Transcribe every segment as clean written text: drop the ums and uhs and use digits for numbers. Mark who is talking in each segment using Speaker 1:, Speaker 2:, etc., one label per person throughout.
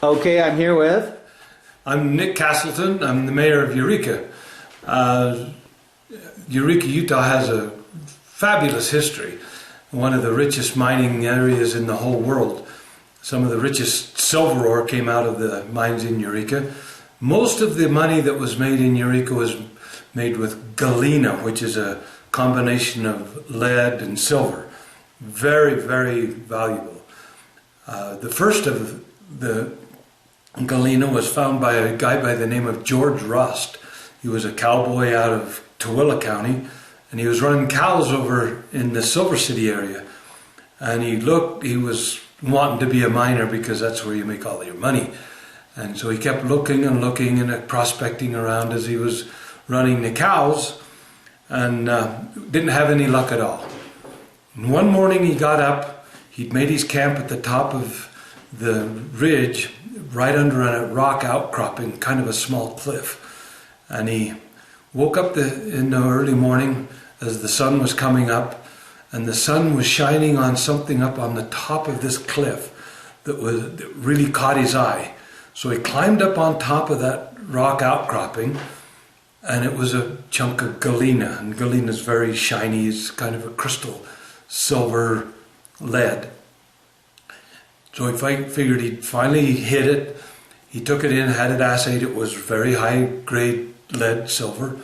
Speaker 1: Okay, I'm here with...
Speaker 2: I'm Nick Castleton. I'm the mayor of Eureka. Eureka, Utah has a fabulous history. One of the richest mining areas in the whole world. Some of the richest silver ore came out of the mines in Eureka. Most of the money that was made in Eureka was made with galena, which is a combination of lead and silver. Very, very valuable. The first of the galena was found by a guy by the name of George Rust. He was a cowboy out of Tooele County, and he was running cows over in the Silver City area. And he was wanting to be a miner because that's where you make all your money. And so he kept looking and prospecting around as he was running the cows, and didn't have any luck at all. And one morning he got up, he'd made his camp at the top of the ridge, right under a rock outcropping, kind of a small cliff. And he woke up in the early morning as the sun was coming up, and the sun was shining on something up on the top of this cliff that really caught his eye. So he climbed up on top of that rock outcropping, and it was a chunk of galena. And galena is very shiny, it's kind of a crystal silver lead. So he figured he'd finally hit it. He took it in, had it assayed. It was very high grade lead silver.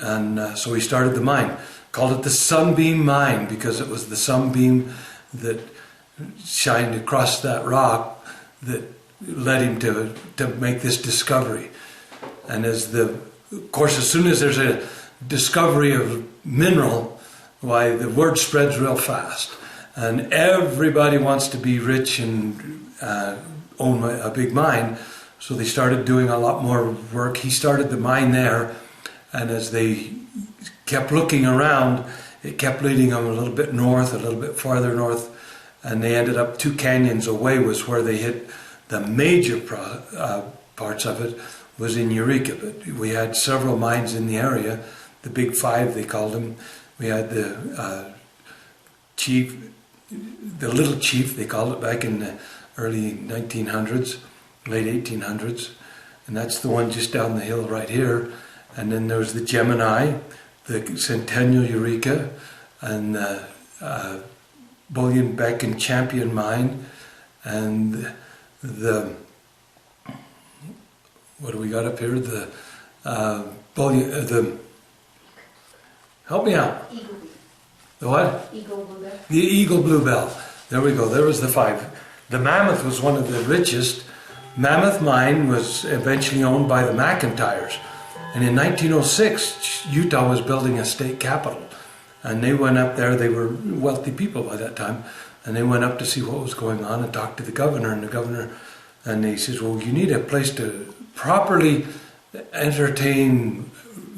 Speaker 2: And so he started the mine. Called it the Sunbeam Mine because it was the sunbeam that shined across that rock that led him to make this discovery. And of course, as soon as there's a discovery of mineral, why, the word spreads real fast. And everybody wants to be rich and own a big mine. So they started doing a lot more work. He started the mine there. And as they kept looking around, it kept leading them a little bit north, a little bit farther north. And they ended up 2 canyons away was where they hit the major parts of it was in Eureka. But we had several mines in the area, the Big Five they called them. We had the Little Chief, they called it back in the early 1900s, late 1800s. And that's the one just down the hill right here. And then there was the Gemini, the Centennial Eureka, and the Bullion Beck and Champion Mine, and the, what do we got up here? The help me out.
Speaker 3: Eagle.
Speaker 2: The what?
Speaker 3: Eagle Bluebell.
Speaker 2: The Eagle Bluebell. There we go. There was the 5. The Mammoth was one of the richest. Mammoth Mine was eventually owned by the McIntyres. And in 1906, Utah was building a state capitol. And they went up there. They were wealthy people by that time. And they went up to see what was going on and talked to the governor. And he says, well, you need a place to properly entertain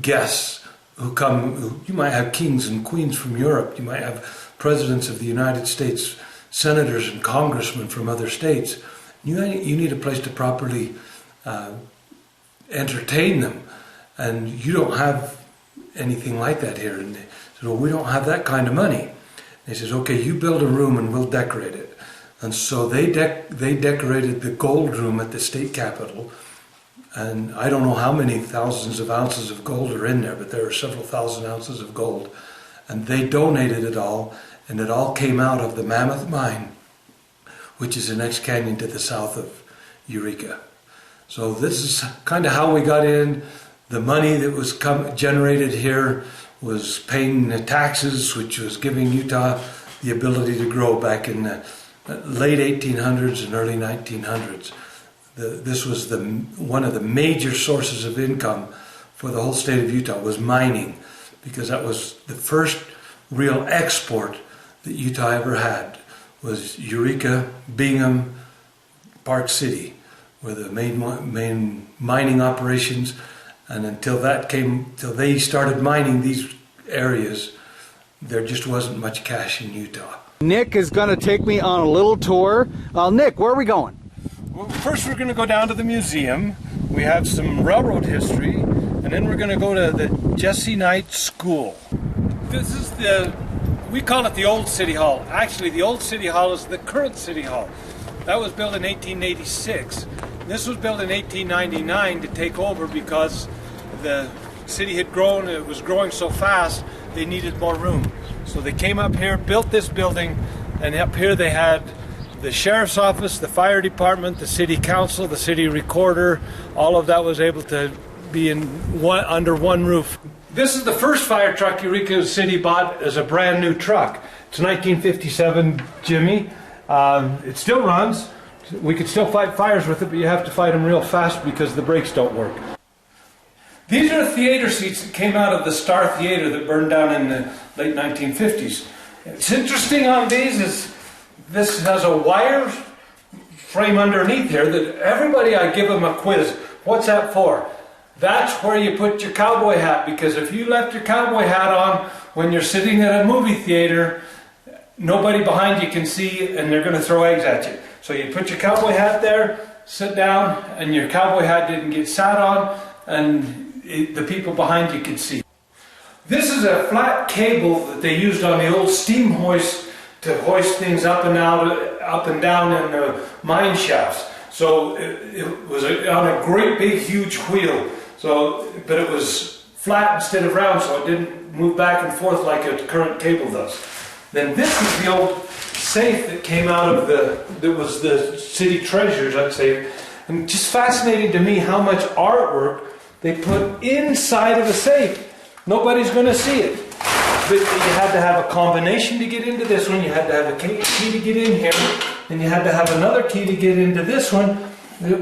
Speaker 2: guests who come. You might have kings and queens from Europe. You might have presidents of the United States, senators and congressmen from other states. You need a place to properly entertain them. And you don't have anything like that here. And they said, well, we don't have that kind of money. And he says, okay, you build a room and we'll decorate it. And so they decorated the gold room at the state capitol. And I don't know how many thousands of ounces of gold are in there, but there are several thousand ounces of gold. And they donated it all, and it all came out of the Mammoth Mine, which is the next canyon to the south of Eureka. So this is kind of how we got in. The money that was generated here was paying the taxes, which was giving Utah the ability to grow back in the late 1800s and early 1900s. This was one of the major sources of income for the whole state of Utah was mining, because that was the first real export that Utah ever had, was Eureka, Bingham, Park City were the main mining operations. And until they started mining these areas, there just wasn't much cash in Utah.
Speaker 1: Nick is going to take me on a little tour. Nick, where are we going?
Speaker 2: Well, first we're going to go down to the museum. We have some railroad history, and then we're going to go to the Jesse Knight School. This is we call it the old City Hall. Actually, the old City Hall is the current City Hall. That was built in 1886. This was built in 1899 to take over because the city had grown, it was growing so fast, they needed more room. So they came up here, built this building, and up here they had the sheriff's office, the fire department, the city council, the city recorder. All of that was able to be under one roof. This is the first fire truck Eureka City bought as a brand new truck. It's a 1957 Jimmy. It still runs. We could still fight fires with it, but you have to fight them real fast because the brakes don't work. These are the theater seats that came out of the Star Theater that burned down in the late 1950s. It's interesting on these is this has a wire frame underneath here that everybody, I give them a quiz. What's that for? That's where you put your cowboy hat, because if you left your cowboy hat on when you're sitting at a movie theater, nobody behind you can see and they're going to throw eggs at you. So you put your cowboy hat there, sit down, and your cowboy hat didn't get sat on, and the people behind you could see. This is a flat cable that they used on the old steam hoist to hoist things up and down in the mine shafts. So it was on a great big huge wheel. But it was flat instead of round, so it didn't move back and forth like a current cable does. Then this is the old safe that came out of that was the city treasurer's, I'd say. And just fascinating to me how much artwork they put inside of a safe. Nobody's going to see it. But you had to have a combination to get into this one, you had to have a key to get in here, and you had to have another key to get into this one,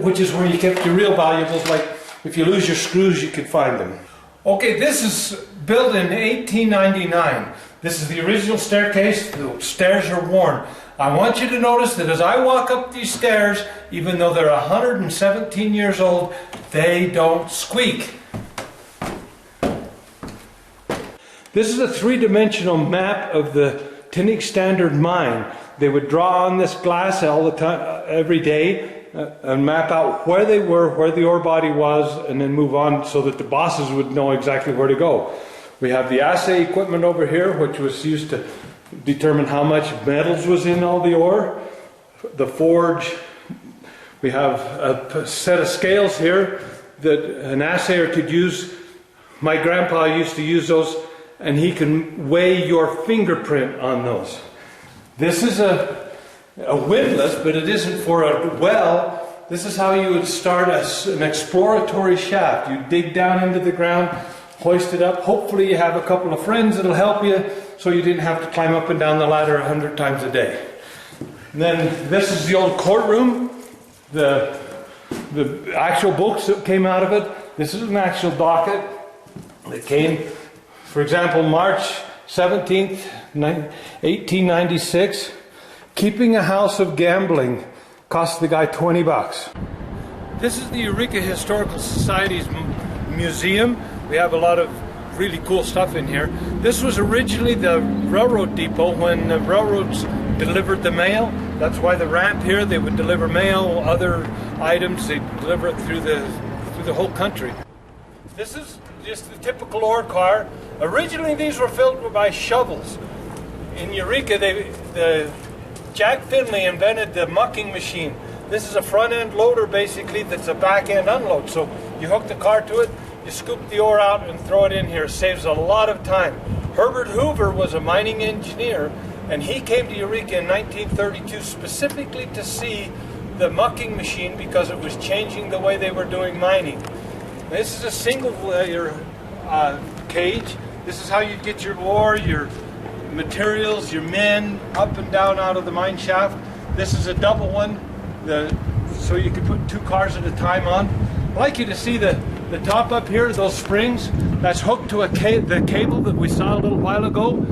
Speaker 2: which is where you kept your real valuables, like if you lose your screws, you could find them. Okay, this is built in 1899. This is the original staircase. The stairs are worn. I want you to notice that as I walk up these stairs, even though they're 117 years old, they don't squeak. This is a three-dimensional map of the Tinnick Standard Mine. They would draw on this glass all the time, every day, and map out where they were, where the ore body was, and then move on so that the bosses would know exactly where to go. We have the assay equipment over here, which was used to determine how much metals was in all the ore. The forge. We have a set of scales here that an assayer could use. My grandpa used to use those, and he can weigh your fingerprint on those. This is a windlass, but it isn't for a well. This is how you would start an exploratory shaft. You dig down into the ground, hoist it up. Hopefully you have a couple of friends that'll help you so you didn't have to climb up and down the ladder 100 times a day. And then this is the old courtroom. The actual books that came out of it. This is an actual docket that came, for example, March 17th, 1896. Keeping a house of gambling cost the guy $20. This is the Eureka Historical Society's museum. We have a lot of really cool stuff in here. This was originally the railroad depot when the railroads delivered the mail. That's why the ramp here, they would deliver mail, other items, they deliver it through the whole country. This is just the typical ore car. Originally these were filled by shovels. In Eureka, Jack Finley invented the mucking machine. This is a front end loader basically that's a back end unload. So you hook the car to it, you scoop the ore out and throw it in here. It saves a lot of time. Herbert Hoover was a mining engineer, and he came to Eureka in 1932 specifically to see the mucking machine because it was changing the way they were doing mining. This is a single layer cage. This is how you get your ore, your materials, your men up and down out of the mine shaft. This is a double one, so you can put 2 cars at a time on. I'd like you to see the top up here, those springs. That's hooked to the cable that we saw a little while ago.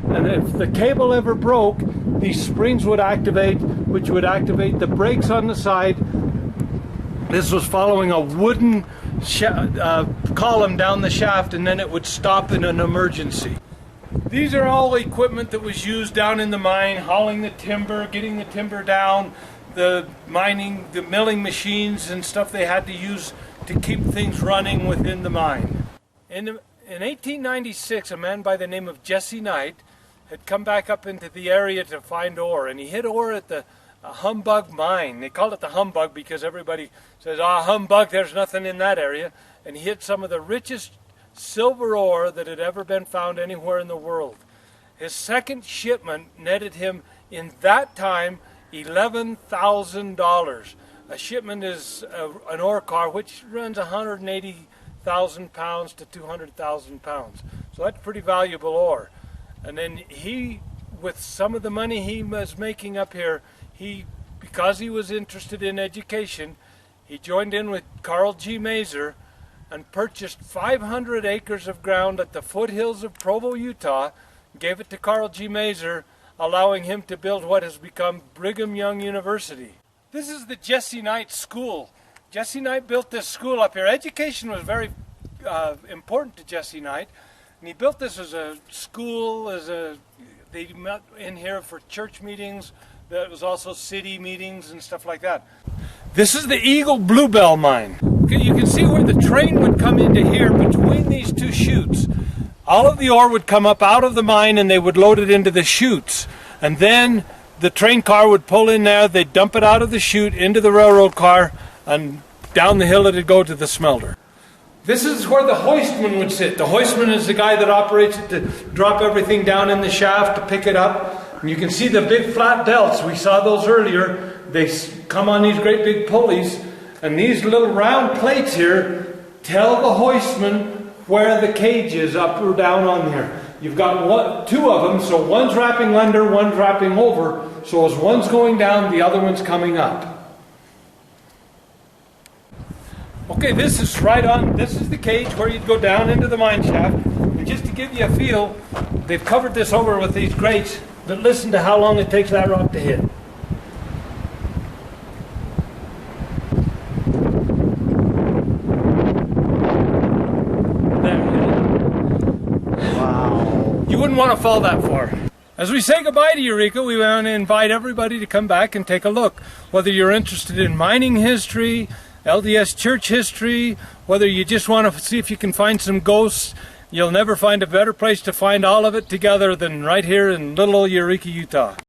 Speaker 2: And if the cable ever broke, these springs would activate, which would activate the brakes on the side. This was following a wooden column down the shaft, and then it would stop in an emergency. These are all equipment that was used down in the mine, hauling the timber, getting the timber down, the mining, the milling machines and stuff they had to use to keep things running within the mine. In 1896, a man by the name of Jesse Knight had come back up into the area to find ore, and he hit ore at the
Speaker 3: a humbug mine. They called it the humbug because everybody says, "Ah, humbug, there's nothing in that area." And he hit some of the richest silver ore that had ever been found anywhere in the world. His second shipment netted him, in that time, $11,000. A shipment is an ore car which runs 180,000 pounds to 200,000 pounds. So that's pretty valuable ore. And then he, with some of the money he was making up here, because he was interested in education, he joined in with Carl G. Mazer and purchased 500 acres of ground at the foothills of Provo, Utah, gave it to Carl G. Mazer, allowing him to build what has become Brigham Young University. This is the Jesse Knight School. Jesse Knight built this school up here. Education was very important to Jesse Knight, and he built this as a school, they met in here for church meetings. There was also city meetings and stuff like that. This is the Eagle Bluebell mine. You can see where the train would come into here between these two chutes. All of the ore would come up out of the mine and they would load it into the chutes. And then the train car would pull in there, they'd dump it out of the chute into the railroad car, and down the hill it'd go to the smelter. This is where the hoistman would sit. The hoistman is the guy that operates it to drop everything down in the shaft to pick it up. And you can see the big flat delts. We saw those earlier. They come on these great big pulleys. And these little round plates here tell the hoistman where the cage is, up or down on there. You've got two of them, so one's wrapping under, one's wrapping over. So as one's going down, the other one's coming up. Okay, this is this is the cage where you'd go down into the mine shaft. And just to give you a feel, they've covered this over with these grates, but listen to how long it takes that rock to hit. You wouldn't want to fall that far. As we say goodbye to Eureka, we want to invite everybody to come back and take a look. Whether you're interested in mining history, LDS church history, whether you just want to see if you can find some ghosts, you'll never find a better place to find all of it together than right here in little old Eureka, Utah.